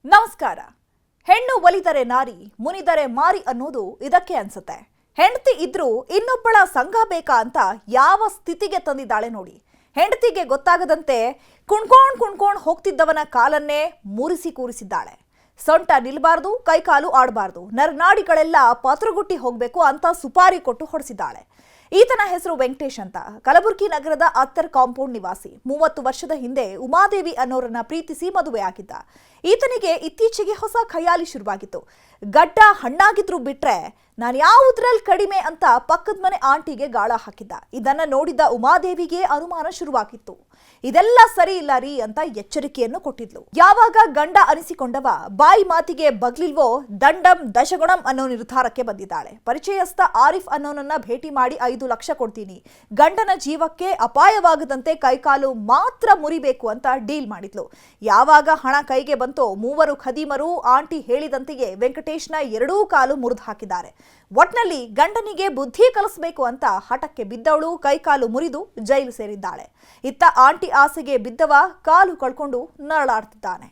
ನಮಸ್ಕಾರ. ಹೆಣ್ಣು ಒಲಿದರೆ ನಾರಿ, ಮುನಿದರೆ ಮಾರಿ ಅನ್ನೋದು ಇದಕ್ಕೆ ಅನ್ಸುತ್ತೆ. ಹೆಂಡತಿ ಇದ್ರೂ ಇನ್ನೊಬ್ಬಳ ಸಂಘ ಬೇಕಾ ಅಂತ ಯಾವ ಸ್ಥಿತಿಗೆ ತಂದಿದ್ದಾಳೆ ನೋಡಿ. ಹೆಂಡತಿಗೆ ಗೊತ್ತಾಗದಂತೆ ಕುಣ್ಕೊಂಡ್ ಹೋಗ್ತಿದ್ದವನ ಕಾಲನ್ನೇ ಮುರಿಸಿ ಕೂರಿಸಿದ್ದಾಳೆ. ಸೊಂಟ ನಿಲ್ಬಾರ್ದು, ಕೈಕಾಲು ಆಡಬಾರ್ದು, ನರನಾಡಿಗಳೆಲ್ಲ ಪತ್ರಗುಟ್ಟಿ ಹೋಗ್ಬೇಕು ಅಂತ ಸುಪಾರಿ ಕೊಟ್ಟು ಹೊಡೆಸಿದ್ದಾಳೆ. ಈತನ ಹೆಸರು ವೆಂಕಟೇಶ್ ಅಂತ. ಕಲಬುರಗಿ ನಗರದ ಅತ್ತರ್ ಕಾಂಪೌಂಡ್ ನಿವಾಸಿ. 30 ವರ್ಷದ ಹಿಂದೆ ಉಮಾದೇವಿ ಅನ್ನೋರನ್ನ ಪ್ರೀತಿಸಿ ಮದುವೆಯಾಗಿದ್ದ. ಈತನಿಗೆ ಇತ್ತೀಚೆಗೆ ಹೊಸ ಖಯಾಲಿ ಶುರುವಾಗಿತ್ತು. ಗಡ್ಡ ಹಣ್ಣಾಗಿದ್ರು ಬಿಟ್ರೆ ನಾನು ಯಾವುದ್ರಲ್ಲಿ ಕಡಿಮೆ ಅಂತ ಪಕ್ಕದ ಮನೆ ಆಂಟಿಗೆ ಗಾಳ ಹಾಕಿದ್ದ. ಇದನ್ನ ನೋಡಿದ್ದ ಉಮಾದೇವಿಗೆ ಅನುಮಾನ ಶುರುವಾಗಿತ್ತು. ಇದೆಲ್ಲ ಸರಿ ಇಲ್ಲ ರೀ ಅಂತ ಎಚ್ಚರಿಕೆಯನ್ನು ಕೊಟ್ಟಿದ್ಲು. ಯಾವಾಗ ಗಂಡ ಅನಿಸಿಕೊಂಡವ ಬಾಯಿ ಮಾತಿಗೆ ಬಗ್ಲಿಲ್ವೋ ದಂಡಂ ದಶಗುಣಂ ಅನ್ನೋ ನಿರ್ಧಾರಕ್ಕೆ ಬಂದಿದ್ದಾಳೆ. ಪರಿಚಯಸ್ಥ ಆರಿಫ್ ಅನ್ನೋನನ್ನ ಭೇಟಿ ಮಾಡಿ 5 ಲಕ್ಷ ಕೊಡ್ತೀನಿ, ಗಂಡನ ಜೀವಕ್ಕೆ ಅಪಾಯವಾಗದಂತೆ ಕೈಕಾಲು ಮಾತ್ರ ಮುರಿಬೇಕು ಅಂತ ಡೀಲ್ ಮಾಡಿದ್ಲು. ಯಾವಾಗ ಹಣ ಕೈಗೆ ಬಂತೋ ಮೂವರು ಖದೀಮರು ಆಂಟಿ ಹೇಳಿದಂತೆಯೇ ವೆಂಕಟೇಶ್ನ 2 ಕಾಲು ಮುರಿದು ಹಾಕಿದ್ದಾರೆ. ಒಟ್ನಲ್ಲಿ ಗಂಡನಿಗೆ ಬುದ್ಧಿ ಕಲಿಸಬೇಕು ಅಂತ ಹಠಕ್ಕೆ ಬಿದ್ದವಳು ಕೈಕಾಲು ಮುರಿದು ಜೈಲು ಸೇರಿದ್ದಾಳೆ. ಇತ್ತ ಆಂಟಿ ಆಸೆಗೆ ಬಿದ್ದವ ಕಾಲು ಕಳ್ಕೊಂಡು ನರಳಾಡ್ತಿದ್ದಾನೆ.